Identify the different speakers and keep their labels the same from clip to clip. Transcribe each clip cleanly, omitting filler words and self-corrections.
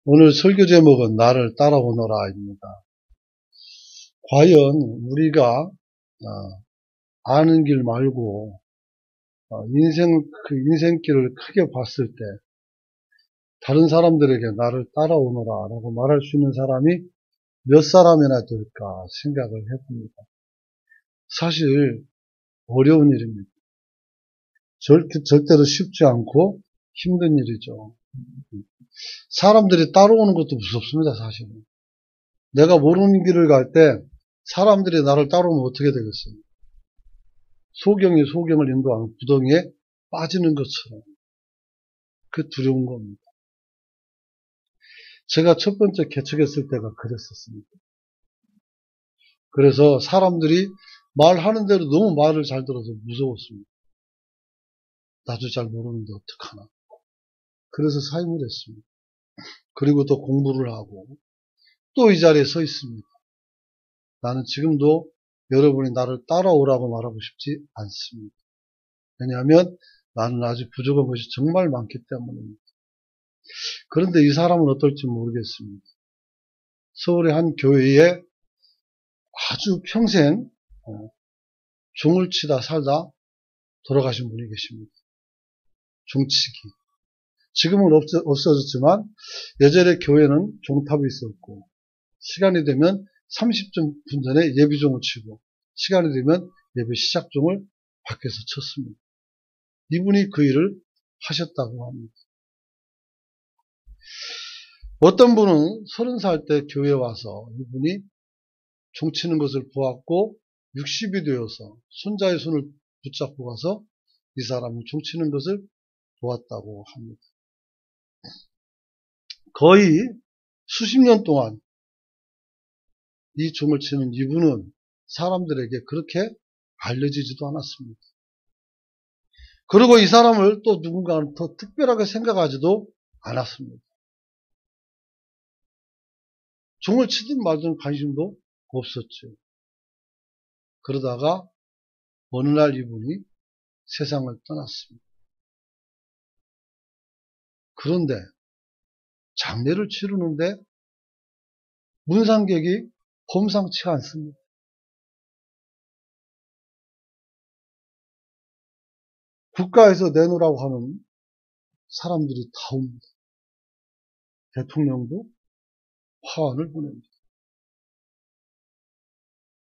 Speaker 1: 오늘 설교 제목은 나를 따라오너라입니다. 과연 우리가 아는 길 말고 인생길을 크게 봤을 때 다른 사람들에게 나를 따라오너라 라고 말할 수 있는 사람이 몇 사람이나 될까 생각을 해봅니다. 사실 어려운 일입니다. 절대로 쉽지 않고 힘든 일이죠. 사람들이 따라오는 것도 무섭습니다. 사실은. 내가 모르는 길을 갈 때 사람들이 나를 따라오면 어떻게 되겠어요? 소경이 소경을 인도하는 구덩이에 빠지는 것처럼. 그 두려운 겁니다. 제가 첫 번째 개척했을 때가 그랬었습니다. 그래서 사람들이 말하는 대로 너무 말을 잘 들어서 무서웠습니다. 나도 잘 모르는데 어떡하나. 그래서 사임을 했습니다. 그리고 또 공부를 하고 또 이 자리에 서 있습니다. 나는 지금도 여러분이 나를 따라오라고 말하고 싶지 않습니다. 왜냐하면 나는 아직 부족한 것이 정말 많기 때문입니다. 그런데 이 사람은 어떨지 모르겠습니다. 서울의 한 교회에 아주 평생 종을 치다 살다 돌아가신 분이 계십니다. 종치기. 지금은 없어졌지만 예전에 교회는 종탑이 있었고 시간이 되면 30분 전에 예비종을 치고 시간이 되면 예배 시작종을 밖에서 쳤습니다. 이분이 그 일을 하셨다고 합니다. 어떤 분은 30살 때 교회에 와서 이분이 종치는 것을 보았고 60이 되어서 손자의 손을 붙잡고 가서 이 사람이 종치는 것을 보았다고 합니다. 거의 수십 년 동안 이 종을 치는 이분은 사람들에게 그렇게 알려지지도 않았습니다. 그리고 이 사람을 또 누군가는 더 특별하게 생각하지도 않았습니다. 종을 치든 말든 관심도 없었죠. 그러다가 어느 날 이분이 세상을 떠났습니다. 그런데 장례를 치르는데 문상객이 범상치 않습니다. 국가에서 내놓으라고 하는 사람들이 다 옵니다. 대통령도 화환을 보냅니다.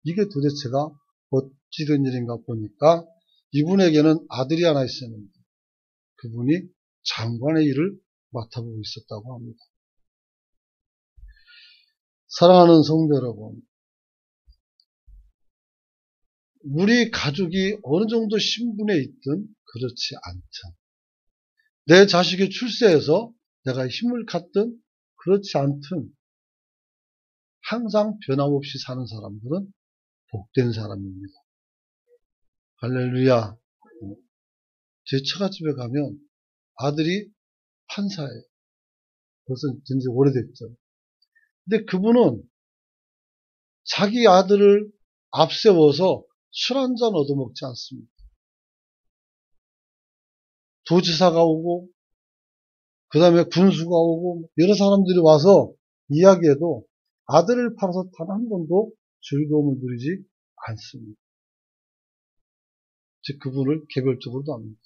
Speaker 1: 이게 도대체가 어찌된 일인가 보니까 이분에게는 아들이 하나 있었는데 그분이 장관의 일을 맡아보고 있었다고 합니다. 사랑하는 성도 여러분, 우리 가족이 어느 정도 신분에 있든 그렇지 않든 내 자식이 출세해서 내가 힘을 갖든 그렇지 않든 항상 변함없이 사는 사람들은 복된 사람입니다. 할렐루야. 제 처갓집에 가면 아들이 판사예요. 벌써 된지 오래됐죠. 근데 그분은 자기 아들을 앞세워서 술 한잔 얻어먹지 않습니다. 도지사가 오고 그 다음에 군수가 오고 여러 사람들이 와서 이야기해도 아들을 팔아서 단 한 번도 즐거움을 누리지 않습니다. 즉 그분을 개별적으로도 합니다.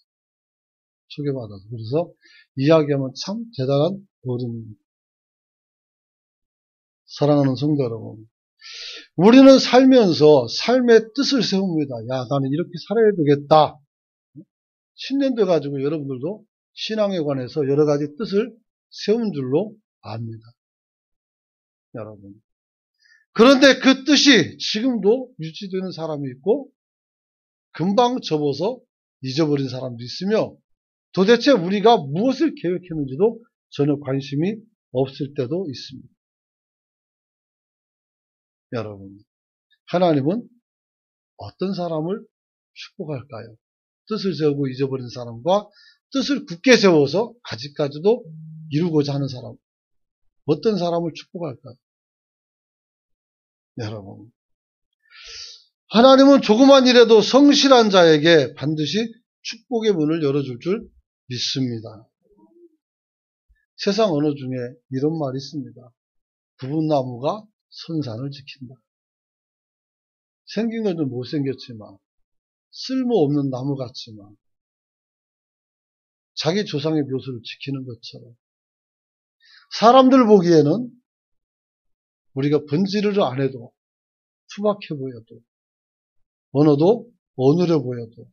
Speaker 1: 소개받아서. 그래서 이야기하면 참 대단한 어른입니다. 사랑하는 성도 여러분, 우리는 살면서 삶의 뜻을 세웁니다. 야, 나는 이렇게 살아야 되겠다. 신년돼 가지고 여러분들도 신앙에 관해서 여러 가지 뜻을 세운 줄로 압니다. 여러분. 그런데 그 뜻이 지금도 유지되는 사람이 있고 금방 접어서 잊어버린 사람도 있으며 도대체 우리가 무엇을 계획했는지도 전혀 관심이 없을 때도 있습니다. 여러분, 하나님은 어떤 사람을 축복할까요? 뜻을 세우고 잊어버린 사람과 뜻을 굳게 세워서 아직까지도 이루고자 하는 사람, 어떤 사람을 축복할까요? 여러분, 하나님은 조그만 일에도 성실한 자에게 반드시 축복의 문을 열어줄 줄 믿습니다. 세상 언어 중에 이런 말이 있습니다. 부분나무가 선산을 지킨다. 생긴 건 좀 못생겼지만, 쓸모없는 나무 같지만, 자기 조상의 묘수를 지키는 것처럼, 사람들 보기에는 우리가 번지르르 안 해도, 투박해 보여도, 언어도 어눌해 보여도,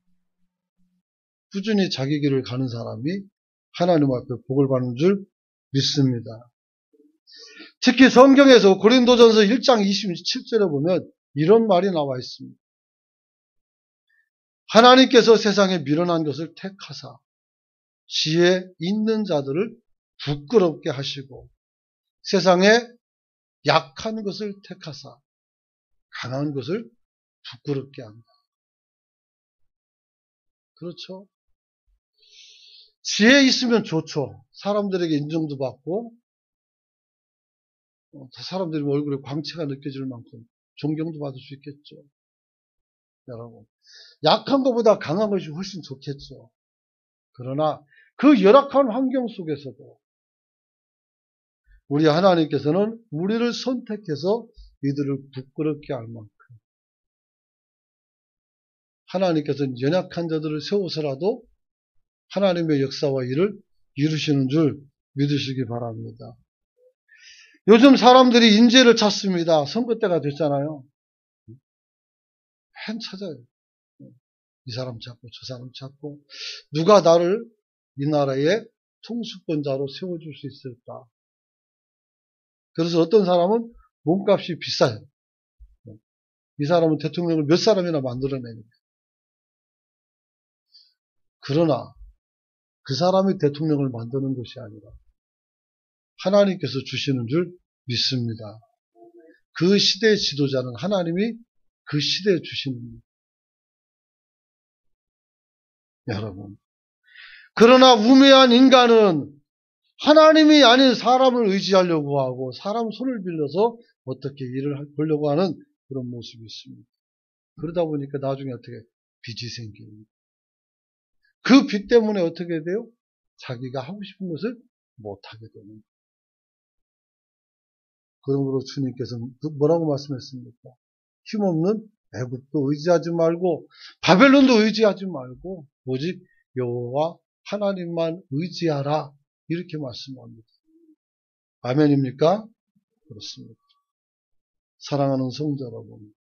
Speaker 1: 꾸준히 자기 길을 가는 사람이 하나님 앞에 복을 받는 줄 믿습니다. 특히 성경에서 고린도전서 1장 27절에 보면 이런 말이 나와 있습니다. 하나님께서 세상에 미련한 것을 택하사 지혜 있는 자들을 부끄럽게 하시고 세상에 약한 것을 택하사 강한 것을 부끄럽게 한다. 그렇죠? 지혜 있으면 좋죠. 사람들에게 인정도 받고 사람들이 얼굴에 광채가 느껴질 만큼 존경도 받을 수 있겠죠. 여러분, 약한 것보다 강한 것이 훨씬 좋겠죠. 그러나 그 열악한 환경 속에서도 우리 하나님께서는 우리를 선택해서 이들을 부끄럽게 할 만큼 하나님께서는 연약한 자들을 세워서라도 하나님의 역사와 일을 이루시는 줄 믿으시기 바랍니다. 요즘 사람들이 인재를 찾습니다. 선거 때가 됐잖아요. 펜 찾아요. 이 사람 찾고 저 사람 찾고 누가 나를 이 나라의 통수권자로 세워줄 수 있을까? 그래서 어떤 사람은 몸값이 비싸요. 이 사람은 대통령을 몇 사람이나 만들어내니까. 그러나 그 사람이 대통령을 만드는 것이 아니라 하나님께서 주시는 줄 믿습니다. 그 시대의 지도자는 하나님이 그 시대에 주시는 겁니다. 여러분. 그러나 우매한 인간은 하나님이 아닌 사람을 의지하려고 하고 사람 손을 빌려서 어떻게 일을 보려고 하는 그런 모습이 있습니다. 그러다 보니까 나중에 어떻게 빚이 생깁니다. 그 빚 때문에 어떻게 돼요? 자기가 하고 싶은 것을 못하게 되는 거예요. 그러므로 주님께서는 뭐라고 말씀했습니까? 힘없는 애굽도 의지하지 말고 바벨론도 의지하지 말고 오직 여호와 하나님만 의지하라 이렇게 말씀합니다. 아멘입니까? 그렇습니다. 사랑하는 성도 여러분,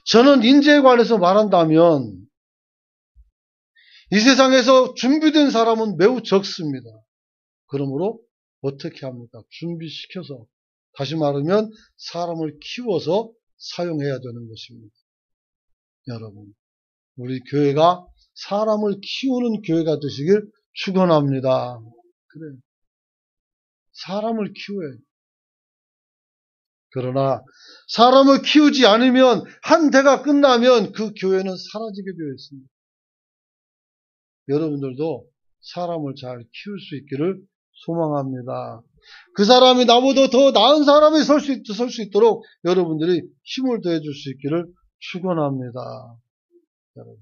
Speaker 1: 저는 인재에 관해서 말한다면 이 세상에서 준비된 사람은 매우 적습니다. 그러므로 어떻게 합니까? 준비시켜서, 다시 말하면 사람을 키워서 사용해야 되는 것입니다. 여러분, 우리 교회가 사람을 키우는 교회가 되시길 축원합니다. 그래, 사람을 키워야. 그러나 사람을 키우지 않으면 한 대가 끝나면 그 교회는 사라지게 되어 있습니다. 여러분들도 사람을 잘 키울 수 있기를 소망합니다. 그 사람이 나보다 더 나은 사람이 설 수 있도록 여러분들이 힘을 더해 줄 수 있기를 축원합니다. 여러분,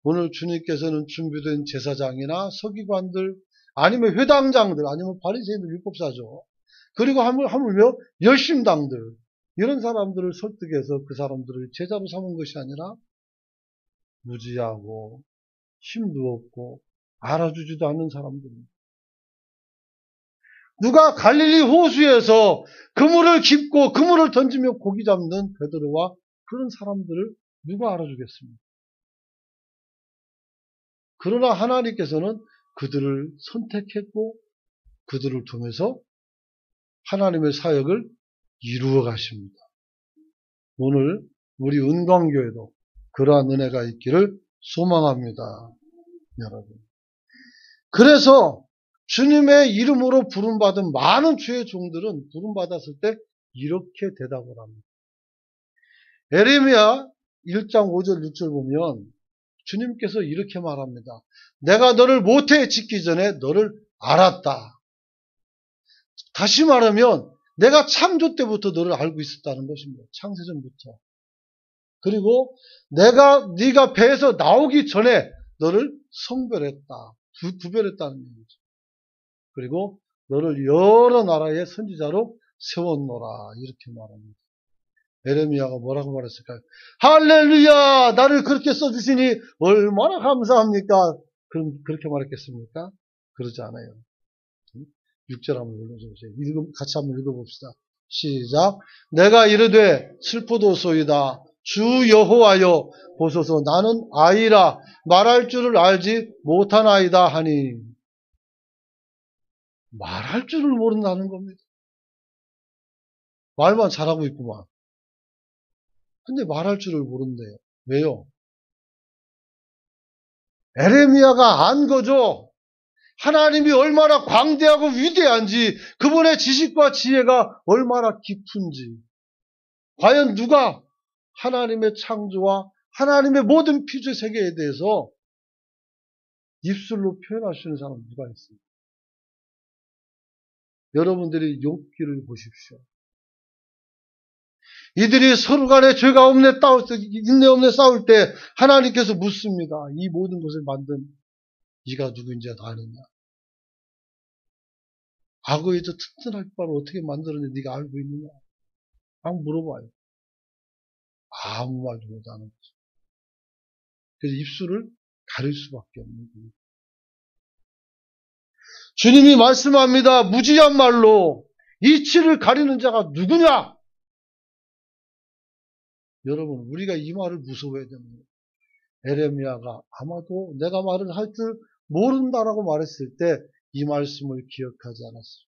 Speaker 1: 오늘 주님께서는 준비된 제사장이나 서기관들, 아니면 회당장들, 아니면 바리새인들, 율법사죠. 그리고 하물며 열심당들, 이런 사람들을 설득해서 그 사람들을 제자로 삼은 것이 아니라 무지하고 힘도 없고 알아주지도 않는 사람들입니다. 누가 갈릴리 호수에서 그물을 깁고 그물을 던지며 고기 잡는 베드로와 그런 사람들을 누가 알아주겠습니까? 그러나 하나님께서는 그들을 선택했고 그들을 통해서 하나님의 사역을 이루어 가십니다. 오늘 우리 은광교회도 그러한 은혜가 있기를 소망합니다. 여러분. 그래서 주님의 이름으로 부름받은 많은 주의 종들은 부름받았을 때 이렇게 대답을 합니다. 에레미야 1장 5절 6절 보면 주님께서 이렇게 말합니다. 내가 너를 모태에 짓기 전에 너를 알았다. 다시 말하면 내가 창조 때부터 너를 알고 있었다는 것입니다. 창세전부터. 그리고 네가 배에서 나오기 전에 너를 성별했다. 구별했다는 얘기죠. 그리고 너를 여러 나라의 선지자로 세웠노라. 이렇게 말합니다. 에레미야가 뭐라고 말했을까요? 할렐루야! 나를 그렇게 써주시니 얼마나 감사합니까? 그럼 그렇게 말했겠습니까? 그러지 않아요. 6절 한번 읽어주세요. 같이 한번 읽어봅시다. 시작. 내가 이르되 슬프도소이다. 주 여호와여 보소서 나는 아이라 말할 줄을 알지 못한 아이다 하니. 말할 줄을 모른다는 겁니다. 말만 잘하고 있구만. 근데 말할 줄을 모른대요. 왜요? 에레미야가 안 거죠. 하나님이 얼마나 광대하고 위대한지, 그분의 지식과 지혜가 얼마나 깊은지, 과연 누가 하나님의 창조와 하나님의 모든 피조 세계에 대해서 입술로 표현할 수 있는 사람은 누가 있습니까? 여러분들이 욥기를 보십시오. 이들이 서로 간에 죄가 없네 인내 없네 싸울 때 하나님께서 묻습니다. 이 모든 것을 만든 네가 누구인지 아느냐? 악어의 저 튼튼할 바를 어떻게 만들었는지 네가 알고 있느냐? 막 물어봐요. 아무 말도 못하는 거죠. 그래서 입술을 가릴 수밖에 없는 거예요. 주님이 말씀합니다. 무지한 말로 이치를 가리는 자가 누구냐? 여러분, 우리가 이 말을 무서워해야 됩니다. 에레미야가 아마도 내가 말을 할 줄 모른다라고 말했을 때 이 말씀을 기억하지 않았어요.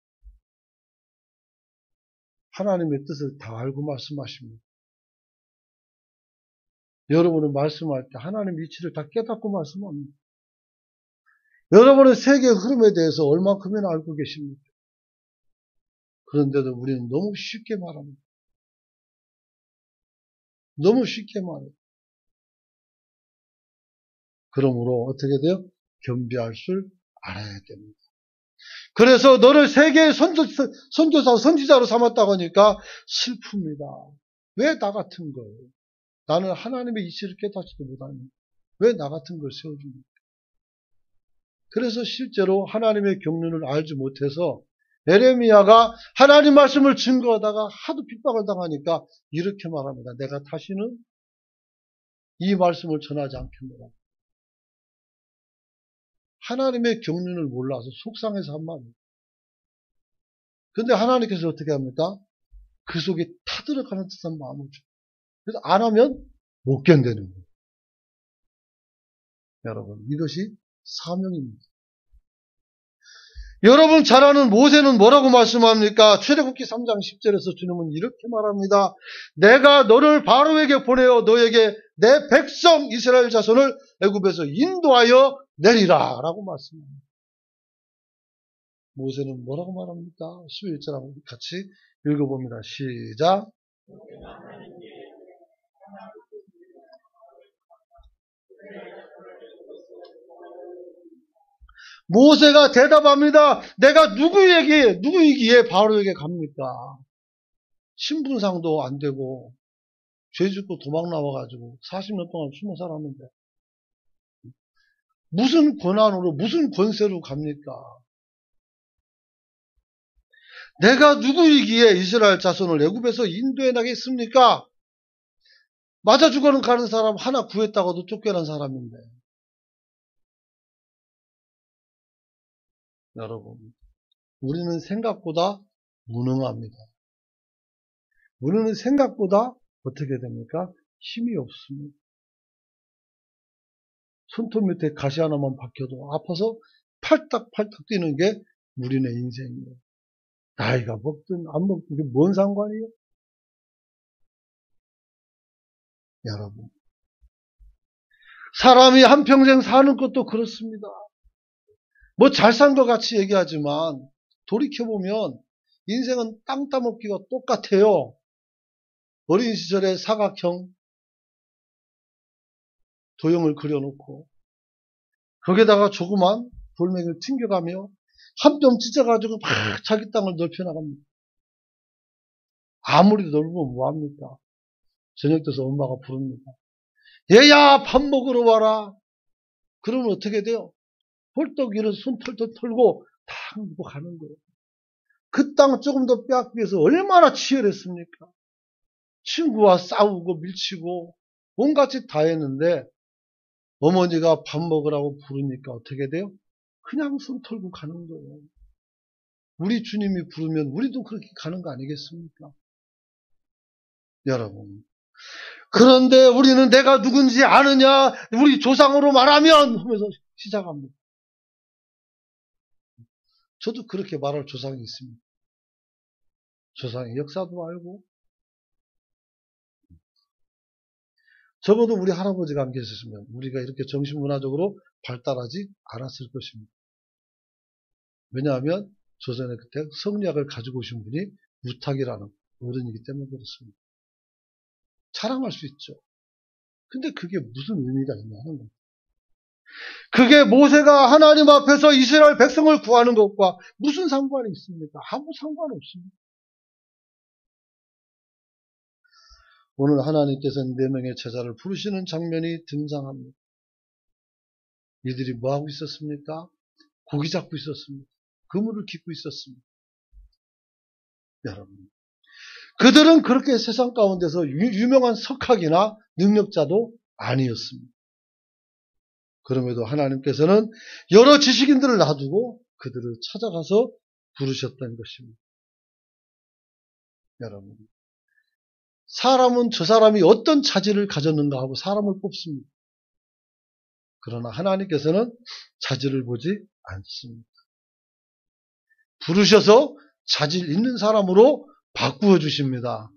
Speaker 1: 하나님의 뜻을 다 알고 말씀하십니다. 여러분은 말씀할 때 하나님의 이치를 다 깨닫고 말씀합니다. 여러분은 세계의 흐름에 대해서 얼만큼이나 알고 계십니까? 그런데도 우리는 너무 쉽게 말합니다. 너무 쉽게 말해요. 그러므로 어떻게 돼요? 겸비할 줄 알아야 됩니다. 그래서 너를 세계의 선교사, 선지자로 삼았다고 하니까 슬픕니다. 왜 나 같은 걸? 나는 하나님의 이치를 깨닫지도 못하니 왜 나 같은 걸 세워줍니까? 그래서 실제로 하나님의 경륜을 알지 못해서 에레미야가 하나님 말씀을 증거하다가 하도 핍박을 당하니까 이렇게 말합니다. 내가 다시는 이 말씀을 전하지 않겠노라. 하나님의 경륜을 몰라서 속상해서 한 말이에요. 근데 하나님께서 어떻게 합니까? 그 속에 타들어가는 듯한 마음을 줘요. 그래서 안 하면 못 견디는 거예요. 여러분, 이것이 사명입니다. 여러분 잘 아는 모세는 뭐라고 말씀합니까? 출애굽기 3장 10절에서 주님은 이렇게 말합니다. 내가 너를 바로에게 보내어 너에게 내 백성 이스라엘 자손을 애굽에서 인도하여 내리라 라고 말씀합니다. 모세는 뭐라고 말합니까? 11절 한번 같이 읽어봅니다. 시작. 모세가 대답합니다. 내가 누구이기에 바로에게 갑니까? 신분상도 안 되고 죄 짓고 도망 나와가지고 40년 동안 숨어 살았는데 무슨 권한으로 무슨 권세로 갑니까? 내가 누구이기에 이스라엘 자손을 애굽에서 인도해 나겠습니까? 맞아 죽어는 가는 사람 하나 구했다고도 쫓겨난 사람인데. 여러분, 우리는 생각보다 무능합니다. 우리는 생각보다 어떻게 됩니까? 힘이 없습니다. 손톱 밑에 가시 하나만 박혀도 아파서 팔딱팔딱 뛰는 게 우리네 인생이에요. 나이가 먹든 안 먹든 그게 뭔 상관이에요? 여러분, 사람이 한평생 사는 것도 그렇습니다. 뭐 잘 산 것 같이 얘기하지만 돌이켜보면 인생은 땅 따먹기가 똑같아요. 어린 시절에 사각형 도형을 그려놓고 거기에다가 조그만 돌멩이를 튕겨가며 한 뼘 찢어가지고 막 자기 땅을 넓혀나갑니다. 아무리 넓으면 뭐합니까? 저녁 돼서 엄마가 부릅니다. 얘야 밥 먹으러 와라. 그러면 어떻게 돼요? 벌떡 일어서 손 털털 털고 다 극복하는 거예요. 그 땅 조금 더 빼앗기 위해서 얼마나 치열했습니까? 친구와 싸우고 밀치고 온갖 짓 다 했는데 어머니가 밥 먹으라고 부르니까 어떻게 돼요? 그냥 손 털고 가는 거예요. 우리 주님이 부르면 우리도 그렇게 가는 거 아니겠습니까? 여러분. 그런데 우리는 내가 누군지 아느냐? 우리 조상으로 말하면 하면서 시작합니다. 저도 그렇게 말할 조상이 있습니다. 조상의 역사도 알고 적어도 우리 할아버지가 안 계셨으면 우리가 이렇게 정신문화적으로 발달하지 않았을 것입니다. 왜냐하면 조선에 그때 성리학을 가지고 오신 분이 무탁이라는 어른이기 때문에 그렇습니다. 자랑할 수 있죠. 근데 그게 무슨 의미가 있냐는 거예요. 그게 모세가 하나님 앞에서 이스라엘 백성을 구하는 것과 무슨 상관이 있습니까? 아무 상관없습니다. 오늘 하나님께서는 4명의 제자를 부르시는 장면이 등장합니다. 이들이 뭐하고 있었습니까? 고기 잡고 있었습니다. 그물을 깃고 있었습니다. 여러분, 그들은 그렇게 세상 가운데서 유명한 석학이나 능력자도 아니었습니다. 그럼에도 하나님께서는 여러 지식인들을 놔두고 그들을 찾아가서 부르셨던 것입니다. 여러분, 사람은 저 사람이 어떤 자질을 가졌는가 하고 사람을 뽑습니다. 그러나 하나님께서는 자질을 보지 않습니다. 부르셔서 자질 있는 사람으로 바꾸어 주십니다.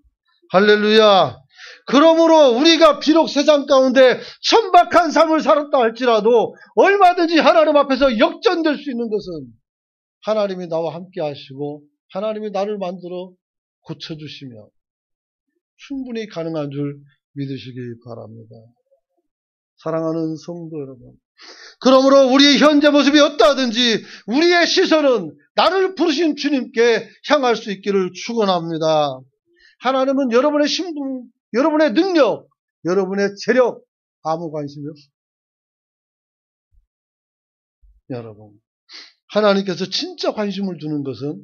Speaker 1: 할렐루야. 그러므로 우리가 비록 세상 가운데 천박한 삶을 살았다 할지라도 얼마든지 하나님 앞에서 역전될 수 있는 것은 하나님이 나와 함께 하시고 하나님이 나를 만들어 고쳐주시며 충분히 가능한 줄 믿으시기 바랍니다. 사랑하는 성도 여러분, 그러므로 우리의 현재 모습이 어떠하든지 우리의 시선은 나를 부르신 주님께 향할 수 있기를 축원합니다. 하나님은 여러분의 신분, 여러분의 능력, 여러분의 재력 아무 관심이 없습니다. 여러분, 하나님께서 진짜 관심을 두는 것은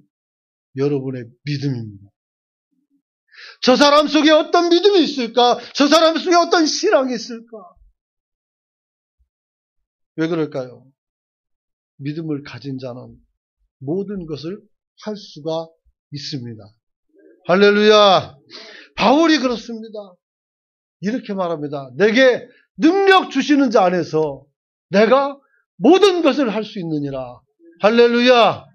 Speaker 1: 여러분의 믿음입니다. 저 사람 속에 어떤 믿음이 있을까? 저 사람 속에 어떤 신앙이 있을까? 왜 그럴까요? 믿음을 가진 자는 모든 것을 할 수가 있습니다. 할렐루야. 바울이 그렇습니다. 이렇게 말합니다. 내게 능력 주시는 자 안에서 내가 모든 것을 할 수 있느니라. 할렐루야.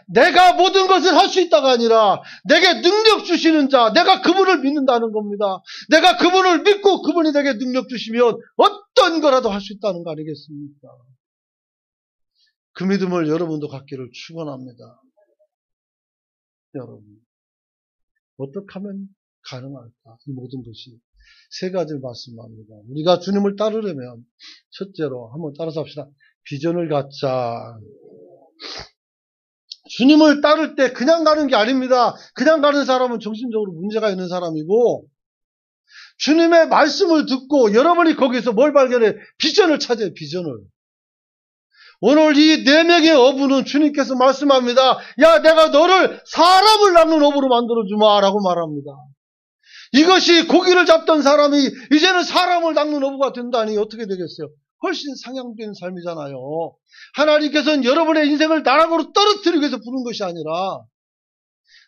Speaker 1: 내가 모든 것을 할 수 있다가 아니라 내게 능력 주시는 자, 내가 그분을 믿는다는 겁니다. 내가 그분을 믿고 그분이 내게 능력 주시면 어떤 거라도 할 수 있다는 거 아니겠습니까? 그 믿음을 여러분도 갖기를 축원합니다. 여러분, 어떻게 하면 가능할까? 이 모든 것이 세 가지를 말씀합니다. 우리가 주님을 따르려면 첫째로 한번 따라서 합시다. 비전을 갖자. 주님을 따를 때 그냥 가는 게 아닙니다. 그냥 가는 사람은 정신적으로 문제가 있는 사람이고 주님의 말씀을 듣고 여러분이 거기서 뭘 발견해? 비전을 찾아요. 비전을. 오늘 이 4명의 어부는 주님께서 말씀합니다. 야, 내가 너를 사람을 낚는 어부로 만들어주마 라고 말합니다. 이것이 고기를 잡던 사람이 이제는 사람을 낚는 어부가 된다니 어떻게 되겠어요? 훨씬 상향된 삶이잖아요. 하나님께서는 여러분의 인생을 나락으로 떨어뜨리기 위해서 부른 것이 아니라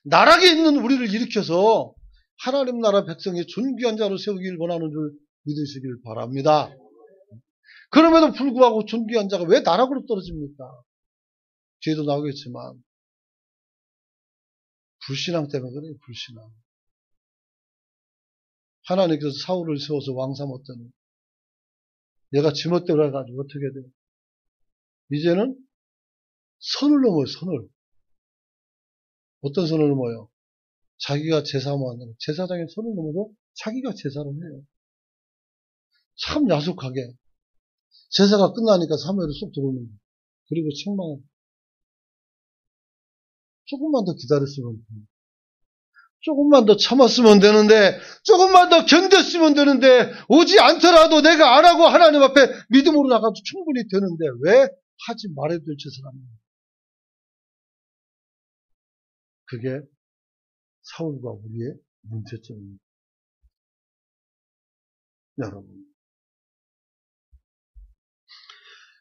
Speaker 1: 나락에 있는 우리를 일으켜서 하나님 나라 백성의 존귀한 자로 세우기를 원하는 줄 믿으시길 바랍니다. 그럼에도 불구하고 존귀한 자가 왜 나락으로 떨어집니까? 뒤에도 나오겠지만 불신앙 때문에 그래요. 불신앙. 하나님께서 사울을 세워서 왕 삼았더니 얘가 지멋대로 해가지고 어떻게 돼요? 이제는 선을 넘어요. 선을. 어떤 선을 넘어요? 자기가 제사하는 제사장의 선을 넘어서 자기가 제사를 해요. 참 야속하게. 제사가 끝나니까 사무엘이 쏙 들어오는 거예요. 그리고 책망을. 조금만 더 기다렸으면 되는데, 조금만 더 참았으면 되는데, 조금만 더 견뎠으면 되는데, 오지 않더라도 내가 안 하고 하나님 앞에 믿음으로 나가도 충분히 되는데, 왜 하지 말아야 될 짓을 합니까? 그게 사울과 우리의 문제점입니다. 여러분.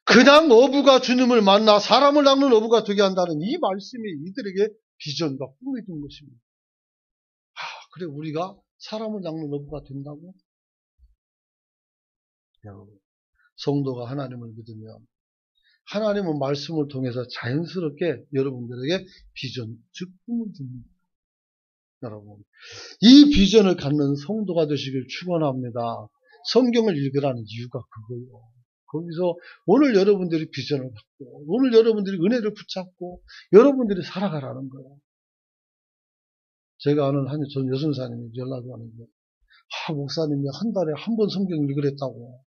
Speaker 1: 그냥 어부가 주님을 만나 사람을 낚는 어부가 되게 한다는 이 말씀이 이들에게 비전과 꿈이 된 것입니다. 그래 우리가 사람을 낚는 어부가 된다고? 여러분, 성도가 하나님을 믿으면 하나님은 말씀을 통해서 자연스럽게 여러분들에게 비전, 즉 꿈을 줍니다. 여러분, 이 비전을 갖는 성도가 되시길 축원합니다. 성경을 읽으라는 이유가 그거예요. 거기서 오늘 여러분들이 비전을 갖고 오늘 여러분들이 은혜를 붙잡고 여러분들이 살아가라는 거예요. 제가 아는 전 여순사님이 연락이 왔는데 목사님이 한 달에 한 번 성경 읽으랬다고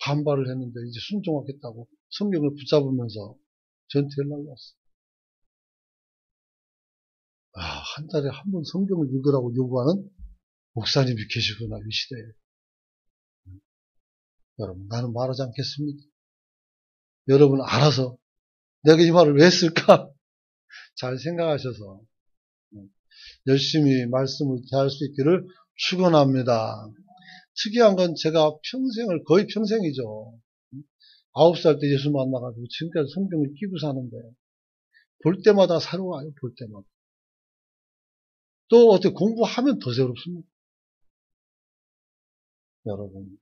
Speaker 1: 반발을 했는데 이제 순종하겠다고 성경을 붙잡으면서 저한테 연락이 왔어요. 한 달에 한 번 성경을 읽으라고 요구하는 목사님이 계시구나, 이 시대에. 여러분, 나는 말하지 않겠습니다. 여러분 알아서 내가 이 말을 왜 했을까? 잘 생각하셔서 열심히 말씀을 대할 수 있기를 축원합니다. 특이한 건 제가 거의 평생이죠. 9살 때 예수 만나가지고 지금까지 성경을 끼고 사는데 볼 때마다 새로워요. 볼 때마다. 또 어떻게 공부하면 더 새롭습니다. 여러분,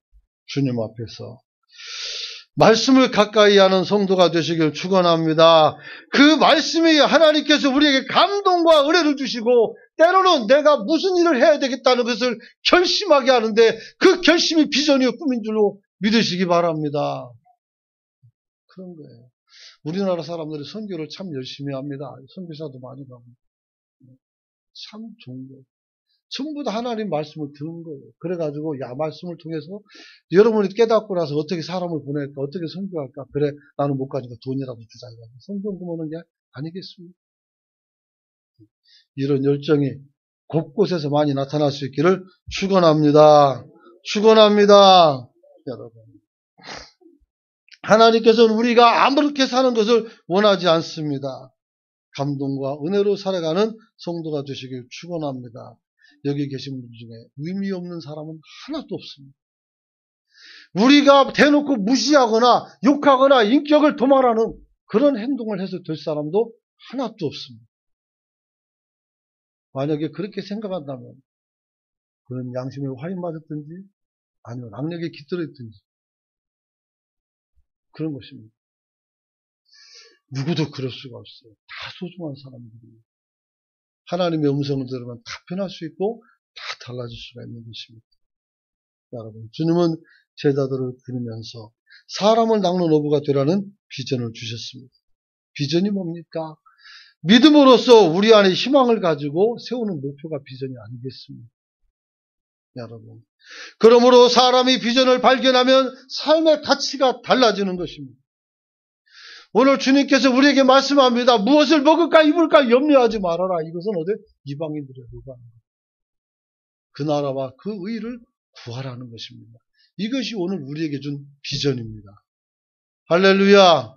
Speaker 1: 주님 앞에서 말씀을 가까이 하는 성도가 되시길 축원합니다. 그 말씀이 하나님께서 우리에게 감동과 은혜를 주시고 때로는 내가 무슨 일을 해야 되겠다는 것을 결심하게 하는데 그 결심이 비전이요 꿈인 줄로 믿으시기 바랍니다. 그런 거예요. 우리나라 사람들이 선교를 참 열심히 합니다. 선교사도 많이 가고 참 좋은 거예요. 전부 다 하나님 말씀을 듣는 거예요. 그래가지고 말씀을 통해서 여러분이 깨닫고 나서 어떻게 사람을 보낼까, 어떻게 선교할까. 그래 나는 못 가니까 돈이라도 주자. 성경 보는 게 아니겠습니까? 이런 열정이 곳곳에서 많이 나타날 수 있기를 축원합니다. 축원합니다. 여러분, 하나님께서는 우리가 아무렇게 사는 것을 원하지 않습니다. 감동과 은혜로 살아가는 성도가 되시길 축원합니다. 여기 계신 분 중에 의미 없는 사람은 하나도 없습니다. 우리가 대놓고 무시하거나 욕하거나 인격을 도말하는 그런 행동을 해서 될 사람도 하나도 없습니다. 만약에 그렇게 생각한다면 그런 양심에 화인 맞았든지 아니면 악력에 깃들었든지 그런 것입니다. 누구도 그럴 수가 없어요. 다 소중한 사람들이에요. 하나님의 음성을 들으면 다 변할 수 있고 다 달라질 수가 있는 것입니다. 여러분, 주님은 제자들을 부르면서 사람을 낚는 어부가 되라는 비전을 주셨습니다. 비전이 뭡니까? 믿음으로써 우리 안에 희망을 가지고 세우는 목표가 비전이 아니겠습니까? 여러분, 그러므로 사람이 비전을 발견하면 삶의 가치가 달라지는 것입니다. 오늘 주님께서 우리에게 말씀합니다. 무엇을 먹을까 입을까 염려하지 말아라. 이것은 어디 이방인들의 요구하는 것. 그 나라와 그 의를 구하라는 것입니다. 이것이 오늘 우리에게 준 비전입니다. 할렐루야.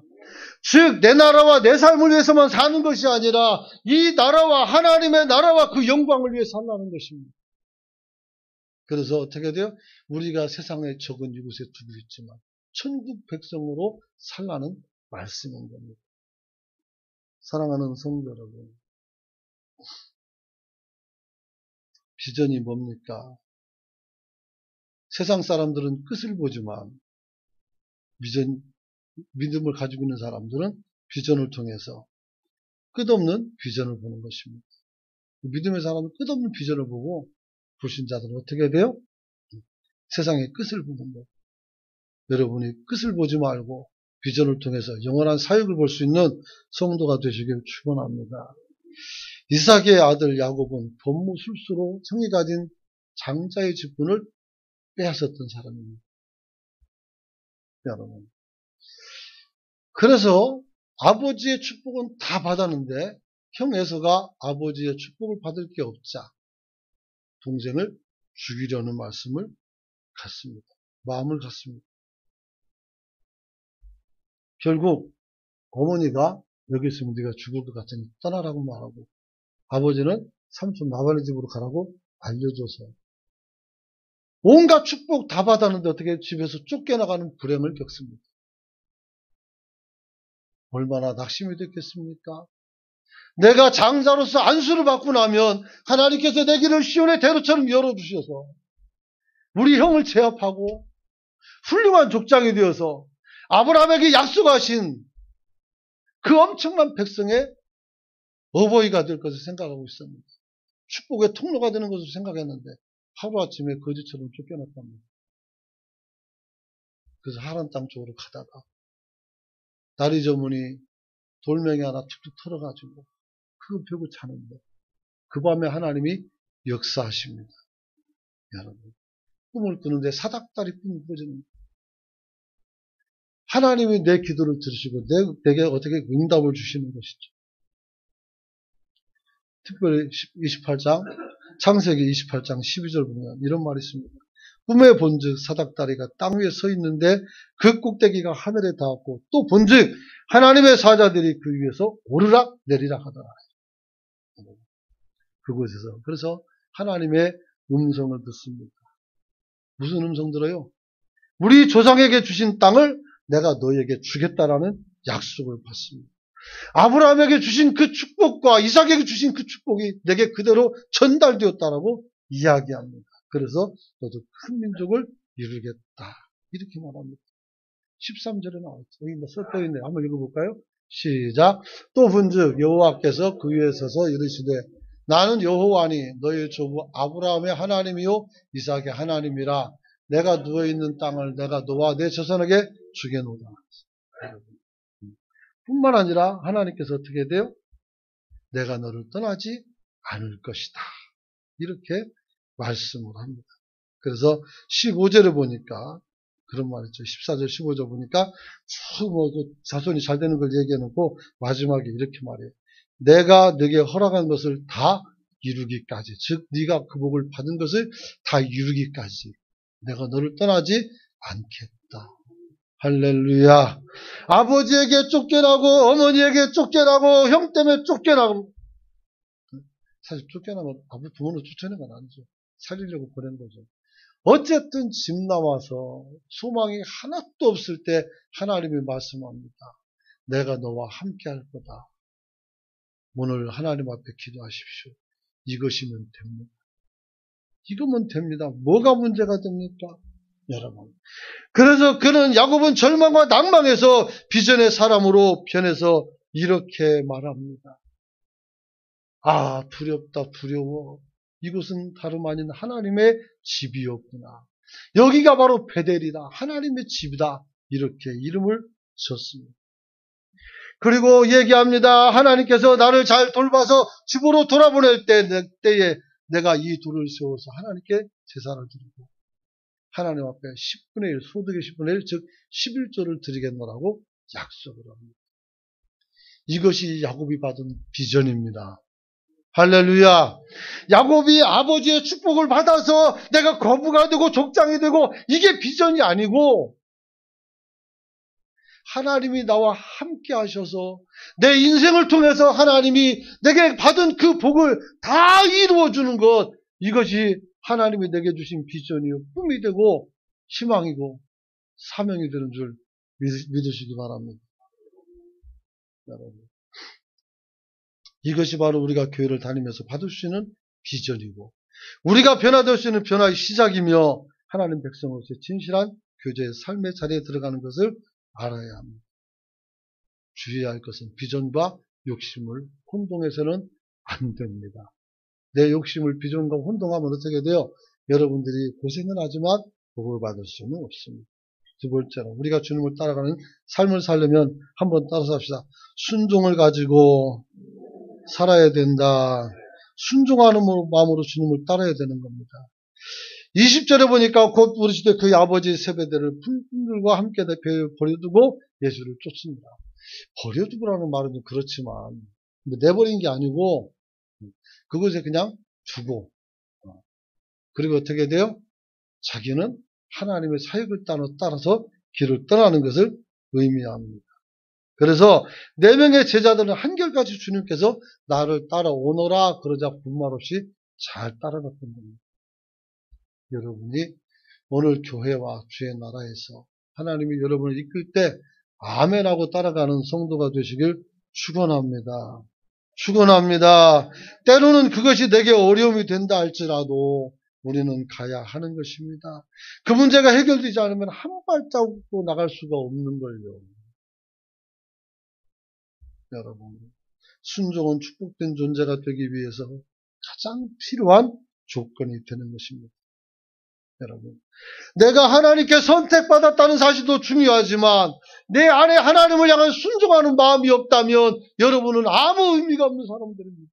Speaker 1: 즉 내 나라와 내 삶을 위해서만 사는 것이 아니라 이 나라와 하나님의 나라와 그 영광을 위해 살라는 것입니다. 그래서 어떻게 돼요? 우리가 세상의 적은 이곳에 두고 있지만 천국 백성으로 살라는 말씀인 겁니다. 사랑하는 성도 여러분, 비전이 뭡니까? 세상 사람들은 끝을 보지만 믿음을 가지고 있는 사람들은 비전을 통해서 끝없는 비전을 보는 것입니다. 믿음의 사람은 끝없는 비전을 보고 불신자들은 어떻게 돼요? 세상의 끝을 보는 거예요. 여러분이 끝을 보지 말고 비전을 통해서 영원한 사역을 볼 수 있는 성도가 되시길 축원합니다. 이삭의 아들 야곱은 법무술수로 성이 가진 장자의 직분을 빼앗았던 사람입니다. 여러분. 그래서 아버지의 축복은 다 받았는데 형 에서가 아버지의 축복을 받을 게 없자 동생을 죽이려는 마음을 갖습니다. 결국 어머니가 여기 있으면 네가 죽을 것 같으니 떠나라고 말하고 아버지는 삼촌 나발의 집으로 가라고 알려줘서 온갖 축복 다 받았는데 어떻게 집에서 쫓겨나가는 불행을 겪습니다. 얼마나 낙심이 됐겠습니까? 내가 장자로서 안수를 받고 나면 하나님께서 내 길을 시온의 대로처럼 열어주셔서 우리 형을 제압하고 훌륭한 족장이 되어서 아브라함에게 약속하신 그 엄청난 백성의 어버이가 될 것을 생각하고 있었는데, 축복의 통로가 되는 것을 생각했는데 하루아침에 거지처럼 쫓겨났답니다. 그래서 하란 땅 쪽으로 가다가 다리 저문이 돌멩이 하나 툭툭 털어가지고 그거 펴고 자는데 그 밤에 하나님이 역사하십니다. 여러분, 꿈을 꾸는데 사닥다리 꿈이 꾸어집니다. 하나님이 내 기도를 들으시고 내게 어떻게 응답을 주시는 것이죠. 특별히 28장, 창세기 28장 12절 보면 이런 말이 있습니다. 꿈에 본즉 사닥다리가 땅 위에 서 있는데 그 꼭대기가 하늘에 닿았고, 또 본즉 하나님의 사자들이 그 위에서 오르락 내리락 하더라. 그곳에서. 그래서 하나님의 음성을 듣습니다. 무슨 음성 들어요? 우리 조상에게 주신 땅을 내가 너에게 주겠다라는 약속을 받습니다. 아브라함에게 주신 그 축복과 이삭에게 주신 그 축복이 내게 그대로 전달되었다라고 이야기합니다. 그래서 너도 큰 민족을 이루겠다. 이렇게 말합니다. 13절에 나와있죠. 여기 뭐 써져 있네요. 한번 읽어볼까요? 시작. 또 본즉 여호와께서 그 위에 서서 이르시되 나는 여호와니 너희 조부 아브라함의 하나님이요 이삭의 하나님이라. 내가 누워있는 땅을 내가 너와 내 자손에게 주겠노라. 뿐만 아니라 하나님께서 어떻게 돼요? 내가 너를 떠나지 않을 것이다. 이렇게 말씀을 합니다. 그래서 15절에 보니까 그런 말 있죠. 14절, 15절 보니까 쭉 자손이 잘 되는 걸 얘기해놓고 마지막에 이렇게 말해요. 내가 네게 허락한 것을 다 이루기까지, 즉 네가 그 복을 받은 것을 다 이루기까지 내가 너를 떠나지 않겠다. 할렐루야. 아버지에게 쫓겨나고 어머니에게 쫓겨나고 형 때문에 쫓겨나고, 사실 쫓겨나면 아버지 부모는 쫓아내는 건 아니죠. 살리려고 보낸 거죠. 어쨌든 집 나와서 소망이 하나도 없을 때 하나님이 말씀합니다. 내가 너와 함께 할 거다. 오늘 하나님 앞에 기도하십시오. 이것이면 됩니다. 이거면 됩니다. 뭐가 문제가 됩니까? 여러분. 그래서 그는 야곱은 절망과 낭망에서 비전의 사람으로 변해서 이렇게 말합니다. 아, 두렵다, 두려워. 이곳은 다름 아닌 하나님의 집이었구나. 여기가 바로 베델이다. 하나님의 집이다. 이렇게 이름을 줬습니다. 그리고 얘기합니다. 하나님께서 나를 잘 돌봐서 집으로 돌아보낼 때에 내가 이 돌을 세워서 하나님께 제사를 드리고 하나님 앞에 10분의 1, 소득의 10분의 1, 즉 11조를 드리겠노라고 약속을 합니다. 이것이 야곱이 받은 비전입니다. 할렐루야. 야곱이 아버지의 축복을 받아서 내가 거부가 되고 족장이 되고 이게 비전이 아니고, 하나님이 나와 함께 하셔서 내 인생을 통해서 하나님이 내게 받은 그 복을 다 이루어주는 것, 이것이 하나님이 내게 주신 비전이요 꿈이 되고 희망이고 사명이 되는 줄 믿으시기 바랍니다. 여러분, 이것이 바로 우리가 교회를 다니면서 받을 수 있는 비전이고 우리가 변화될 수 있는 변화의 시작이며 하나님 백성으로서의 진실한 교제의 삶의 자리에 들어가는 것을 알아야 합니다. 주의해야 할 것은 비전과 욕심을 혼동해서는 안 됩니다. 내 욕심을 비전과 혼동하면 어떻게 돼요? 여러분들이 고생은 하지만 복을 받을 수는 없습니다. 두 번째로 우리가 주님을 따라가는 삶을 살려면 한번 따라서 합시다. 순종을 가지고 살아야 된다. 순종하는 마음으로 주님을 따라야 되는 겁니다. 20절에 보니까 곧 부르시되 그의 아버지 세베대를 풀들과 함께 버려두고 예수를 쫓습니다. 버려두고라는 말은 좀 그렇지만 내버린 게 아니고 그것에 그냥 두고, 그리고 어떻게 돼요? 자기는 하나님의 사역을 따라서 길을 떠나는 것을 의미합니다. 그래서 4명의 제자들은 한결같이 주님께서 나를 따라오너라 그러자 군말 없이 잘 따라갔던 겁니다. 여러분이 오늘 교회와 주의 나라에서 하나님이 여러분을 이끌 때 아멘하고 따라가는 성도가 되시길 축원합니다. 축원합니다. 때로는 그것이 내게 어려움이 된다 할지라도 우리는 가야 하는 것입니다. 그 문제가 해결되지 않으면 한 발자국도 나갈 수가 없는 걸요. 여러분, 순종은 축복된 존재가 되기 위해서 가장 필요한 조건이 되는 것입니다. 여러분, 내가 하나님께 선택받았다는 사실도 중요하지만 내 안에 하나님을 향한 순종하는 마음이 없다면 여러분은 아무 의미가 없는 사람들입니다.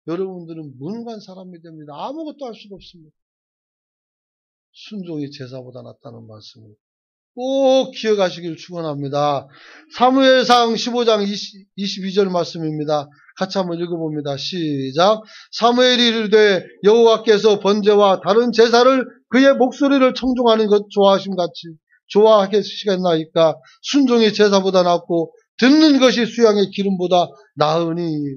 Speaker 1: 여러분들은 무능한 사람이 됩니다. 아무것도 할 수가 없습니다. 순종이 제사보다 낫다는 말씀을 꼭 기억하시길 축원합니다. 사무엘상 15장 22절 말씀입니다. 같이 한번 읽어봅니다. 시작. 사무엘이 이르되 여호와께서 번제와 다른 제사를 그의 목소리를 청종하는 것 좋아하심같이 좋아하시겠나이까. 순종이 제사보다 낫고 듣는 것이 수양의 기름보다 나으니.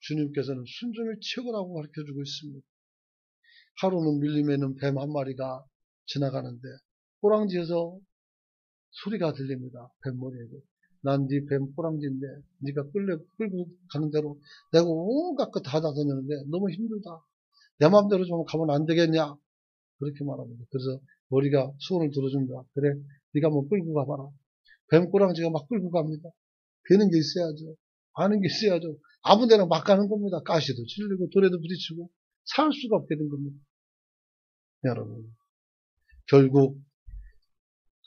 Speaker 1: 주님께서는 순종의 최고라고 가르쳐주고 있습니다. 하루는 밀림에는 뱀 한 마리가 지나가는데 꼬랑지에서 소리가 들립니다. 뱀머리에게. 난 네 뱀 꼬랑지인데 네가 끌고 가는 대로 내가 온갖 것 다 다녔는데 너무 힘들다. 내 마음대로 좀 가면 안 되겠냐? 그렇게 말합니다. 그래서 머리가 소원을 들어줍니다. 그래, 네가 한번 끌고 가봐라. 뱀 꼬랑지가 막 끌고 갑니다. 되는 게 있어야죠. 아는 게 있어야죠. 아무 데나 막 가는 겁니다. 가시도 찔리고 돌에도 부딪히고 살 수가 없게 된 겁니다. 여러분, 결국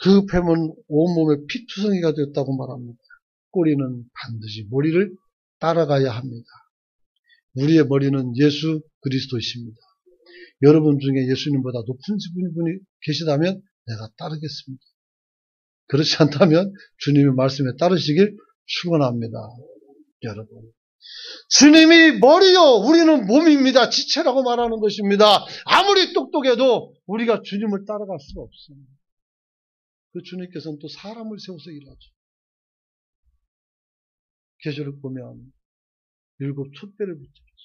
Speaker 1: 그 뱀은 온몸에 피투성이가 되었다고 말합니다. 꼬리는 반드시 머리를 따라가야 합니다. 우리의 머리는 예수 그리스도이십니다. 여러분 중에 예수님보다 높은 분이 계시다면 내가 따르겠습니다. 그렇지 않다면 주님의 말씀에 따르시길 축원합니다. 여러분, 주님이 머리요, 우리는 몸입니다. 지체라고 말하는 것입니다. 아무리 똑똑해도 우리가 주님을 따라갈 수가 없습니다. 그 주님께서는 또 사람을 세워서 일하죠. 계절을 보면 7 촛대를 붙였죠.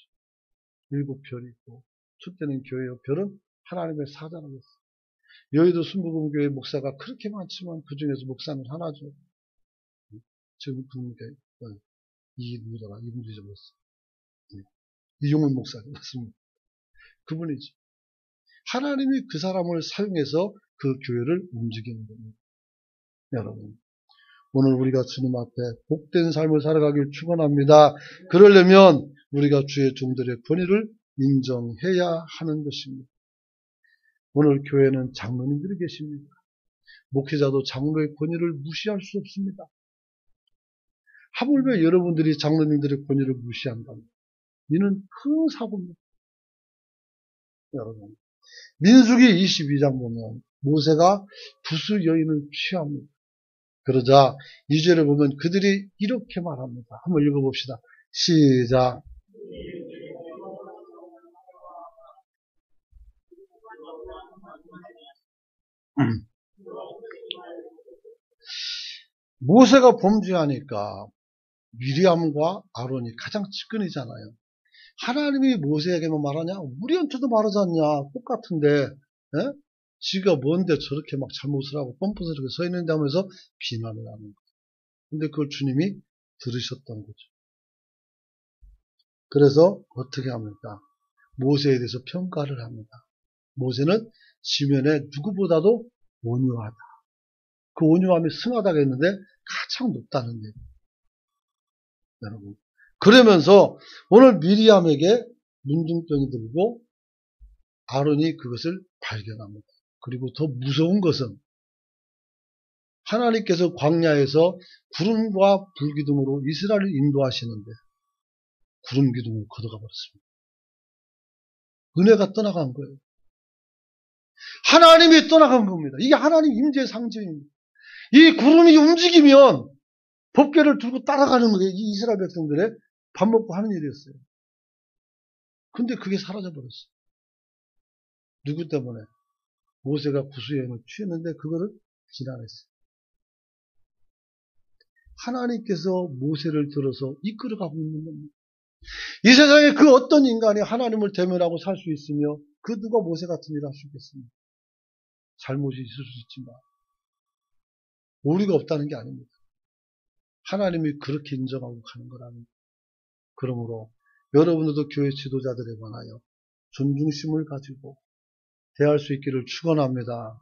Speaker 1: 7 별이 있고, 촛대는 교회요, 별은 하나님의 사자라고 했어요. 여의도 순복음교회 목사가 그렇게 많지만 그 중에서 목사는 하나죠. 지금 누구더라? 이분 잊어버렸어요. 이용훈 목사님 맞습니다. 그분이죠. 하나님이 그 사람을 사용해서 그 교회를 움직이는 겁니다. 여러분, 오늘 우리가 주님 앞에 복된 삶을 살아가길 축원합니다. 그러려면 우리가 주의 종들의 권위를 인정해야 하는 것입니다. 오늘 교회는 장로님들이 계십니다. 목회자도 장로의 권위를 무시할 수 없습니다. 하물며 여러분들이 장로님들의 권위를 무시한다면 이는 큰 사고입니다. 여러분, 민수기 22장 보면 모세가 부수 여인을 취합니다. 그러자 2절에 보면 그들이 이렇게 말합니다. 한번 읽어봅시다. 시작. 모세가 범죄하니까 미리암과 아론이 가장 측근이잖아요. 하나님이 모세에게만 말하냐? 우리한테도 말하지 않냐? 똑같은데, 에? 지가 뭔데 저렇게 막 잘못을 하고 뻔뻔스럽게 서 있는데 하면서 비난을 하는 거예요. 근데 그걸 주님이 들으셨던 거죠. 그래서 어떻게 합니까? 모세에 대해서 평가를 합니다. 모세는 지면에 누구보다도 온유하다. 그 온유함이 승하다고 했는데 가장 높다는 얘기예요. 여러분. 그러면서 오늘 미리암에게 문둥병이 들고 아론이 그것을 발견합니다. 그리고 더 무서운 것은 하나님께서 광야에서 구름과 불기둥으로 이스라엘을 인도하시는데 구름 기둥을 걷어가 버렸습니다. 은혜가 떠나간 거예요. 하나님이 떠나간 겁니다. 이게 하나님 임재의 상징입니다. 이 구름이 움직이면 법궤를 들고 따라가는 게 이 이스라엘 백성들의 밥 먹고 하는 일이었어요. 근데 그게 사라져버렸어요. 누구 때문에? 모세가 구수여인을 취했는데 그거를 지나냈어요. 하나님께서 모세를 들어서 이끌어가고 있는 겁니다. 이 세상에 그 어떤 인간이 하나님을 대면하고 살 수 있으며 그 누가 모세 같은 일을 할 수 있겠습니까? 잘못이 있을 수 있지만 우리가 없다는 게 아닙니다. 하나님이 그렇게 인정하고 가는 거라는. 그러므로 여러분들도 교회 지도자들에 관하여 존중심을 가지고 대할 수 있기를 축원합니다.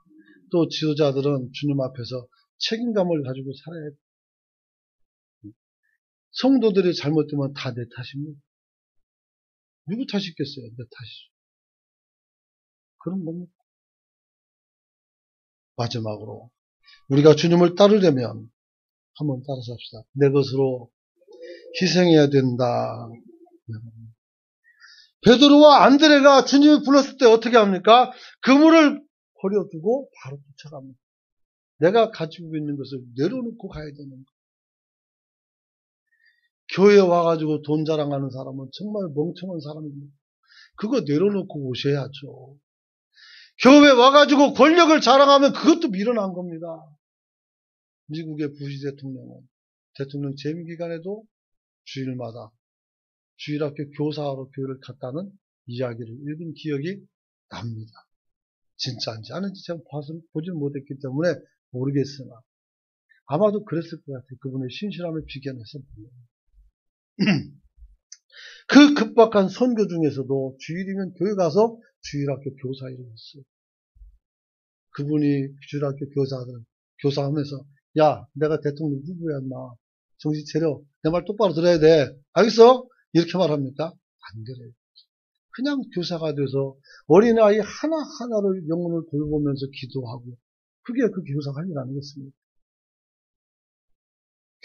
Speaker 1: 또 지도자들은 주님 앞에서 책임감을 가지고 살아야 돼요. 성도들이 잘못되면 다 내 탓입니다. 누구 탓이겠어요? 내 탓이죠. 그런 겁니다. 마지막으로 우리가 주님을 따르려면 한번 따라서 합시다. 내 것으로 희생해야 된다. 베드로와 안드레가 주님이 불렀을 때 어떻게 합니까? 그물을 버려두고 바로 쫓아갑니다. 내가 가지고 있는 것을 내려놓고 가야 되는 거예요. 교회에 와가지고 돈 자랑하는 사람은 정말 멍청한 사람입니다. 그거 내려놓고 오셔야죠. 교회에 와가지고 권력을 자랑하면 그것도 밀어난 겁니다. 미국의 부시 대통령은 대통령 재임 기간에도 주일마다 주일학교 교사로 교회를 갔다는 이야기를 읽은 기억이 납니다. 진짜인지 아닌지 제가 보질 못했기 때문에 모르겠으나 아마도 그랬을 것 같아요. 그분의 신실함을 비견해서 보면. 그 급박한 선교 중에서도 주일이면 교회 가서 주일학교 교사 일을 했어요. 그분이 주일학교 교사하면서 야, 내가 대통령 후보야, 인마. 정신 차려. 내 말 똑바로 들어야 돼. 알겠어? 이렇게 말합니까? 안 그래요. 그냥 교사가 돼서 어린아이 하나하나를 영혼을 돌보면서 기도하고 그게 그 교사가 할 일 아니겠습니까?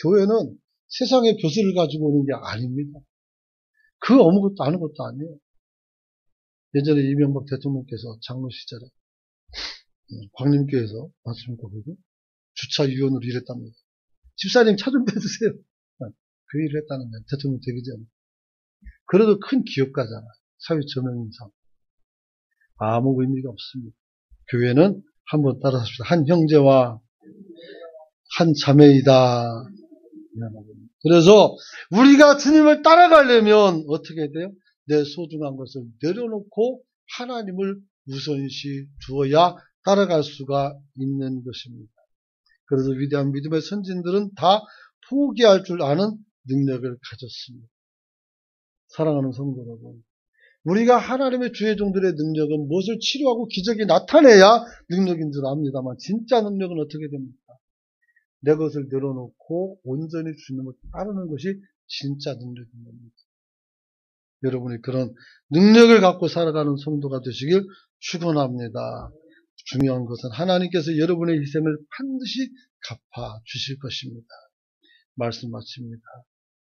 Speaker 1: 교회는 세상의 교수를 가지고 오는 게 아닙니다. 그 아무것도 아는 것도 아니에요. 예전에 이명박 대통령께서 장로 시절에 광림교에서 맞습니까? 거기? 주차위원으로 일했답니다. 집사님 차 좀 빼주세요. 그 일을 했다는데 대통령 되기 전에. 그래도 큰 기업가잖아요. 사회 저명인상. 아무 의미가 없습니다. 교회는 한번 따라합시다. 한 형제와 한 자매이다. 그래서 우리가 주님을 따라가려면 어떻게 해야 돼요? 내 소중한 것을 내려놓고 하나님을 우선시 두어야 따라갈 수가 있는 것입니다. 그래서 위대한 믿음의 선진들은 다 포기할 줄 아는 능력을 가졌습니다. 사랑하는 성도 여러분, 우리가 하나님의 주의 종들의 능력은 무엇을 치료하고 기적이 나타내야 능력인 줄 압니다만 진짜 능력은 어떻게 됩니까? 내 것을 내려놓고 온전히 주님을 따르는 것이 진짜 능력인 겁니다. 여러분이 그런 능력을 갖고 살아가는 성도가 되시길 축원합니다. 중요한 것은 하나님께서 여러분의 희생을 반드시 갚아 주실 것입니다. 말씀 마칩니다.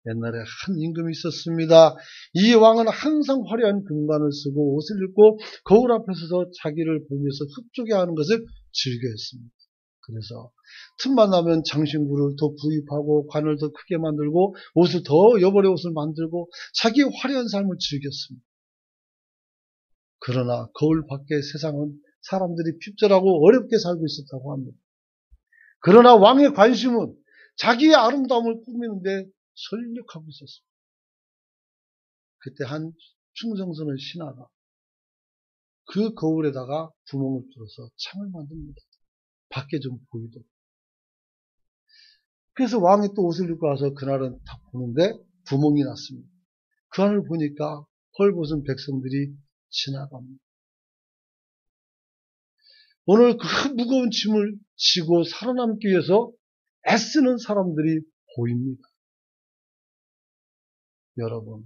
Speaker 1: 옛날에 한 임금이 있었습니다. 이 왕은 항상 화려한 금관을 쓰고 옷을 입고 거울 앞에 서서 자기를 보면서 흡족해 하는 것을 즐겨했습니다. 그래서 틈만 나면 장신구를 더 구입하고 관을 더 크게 만들고 옷을 더 여벌의 옷을 만들고 자기의 화려한 삶을 즐겼습니다. 그러나 거울 밖의 세상은 사람들이 핍절하고 어렵게 살고 있었다고 합니다. 그러나 왕의 관심은 자기의 아름다움을 꾸미는데 설력하고 있었습니다. 그때 한 충성스러운 신하가 그 거울에다가 구멍을 뚫어서 창을 만듭니다. 밖에 좀 보이도록. 그래서 왕이 또 옷을 입고 와서 그날은 딱 보는데 구멍이 났습니다. 그 안을 보니까 헐벗은 백성들이 지나갑니다. 오늘 그 무거운 짐을 지고 살아남기 위해서 애쓰는 사람들이 보입니다. 여러분,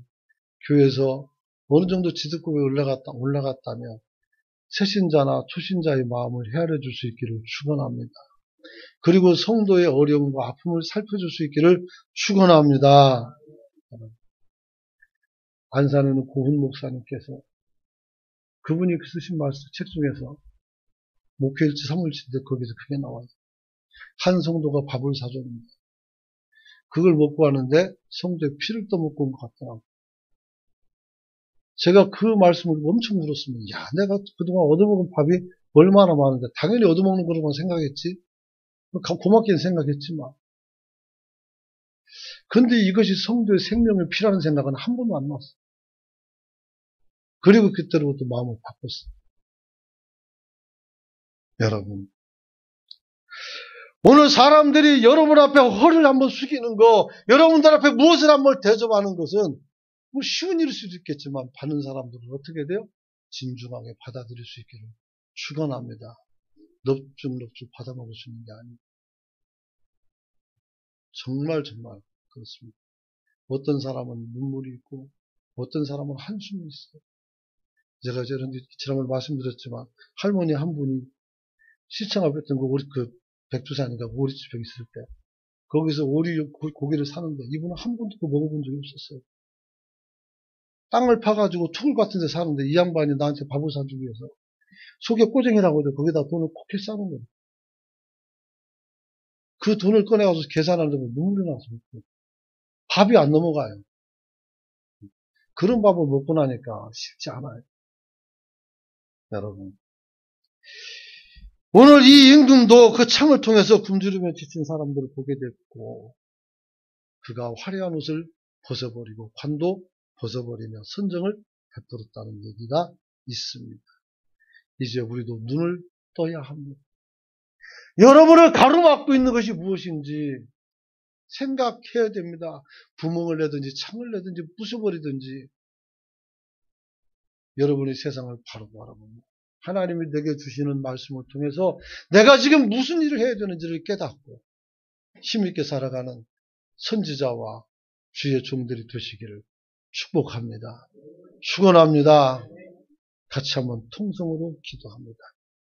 Speaker 1: 교회에서 어느 정도 지득급에 올라갔다면 새신자나 초신자의 마음을 헤아려 줄 수 있기를 축원합니다. 그리고 성도의 어려움과 아픔을 살펴줄 수 있기를 축원합니다. 안산에는 고훈 목사님께서 그분이 쓰신 말씀 책 중에서 목회일지 사무일지인데 거기서 크게 나와요. 한 성도가 밥을 사줬는데 그걸 먹고 하는데 성도의 피를 떠먹고 온 것 같더라고요. 제가 그 말씀을 엄청 물었습니다. 야, 내가 그동안 얻어먹은 밥이 얼마나 많은데 당연히 얻어먹는 거로만 생각했지. 고맙게는 생각했지만 근데 이것이 성도의 생명의 피라는 생각은 한 번도 안 났어요. 그리고 그때로부터 마음을 바꿨어요. 여러분, 오늘 사람들이 여러분 앞에 허리를 한번 숙이는 거, 여러분들 앞에 무엇을 한번 대접하는 것은 뭐 쉬운 일일 수도 있겠지만 받는 사람들은 어떻게 돼요? 진중하게 받아들일 수 있기를 축원합니다. 넙죽넙죽 받아먹을 수 있는 게 아니에요. 정말 그렇습니다. 어떤 사람은 눈물이 있고 어떤 사람은 한숨이 있어요. 제가 지난번에 말씀드렸지만 할머니 한 분이 시청 앞에 있던 그 백두산인가 오리집에 있을 때 거기서 오리 고기를 사는데 이분은 한 번도 먹어본 적이 없었어요. 땅을 파가지고 투굴 같은 데 사는데 이 양반이 나한테 밥을 사주기 위해서 속에 꼬쟁이라고 해도 거기다 돈을 콕 싸는 거예요. 그 돈을 꺼내가서 계산하려면 눈물이 나서 밥이 안 넘어가요. 그런 밥을 먹고 나니까 쉽지 않아요. 여러분, 오늘 이 임금도 그 창을 통해서 굶주리며 지친 사람들을 보게 됐고 그가 화려한 옷을 벗어버리고 관도 벗어버리며 선정을 베풀었다는 얘기가 있습니다. 이제 우리도 눈을 떠야 합니다. 여러분을 가로막고 있는 것이 무엇인지 생각해야 됩니다. 구멍을 내든지 창을 내든지 부숴버리든지 여러분이 세상을 바로 바라봅니다. 하나님이 내게 주시는 말씀을 통해서 내가 지금 무슨 일을 해야 되는지를 깨닫고 힘있게 살아가는 선지자와 주의 종들이 되시기를 축복합니다. 축원합니다. 같이 한번 통성으로 기도합니다.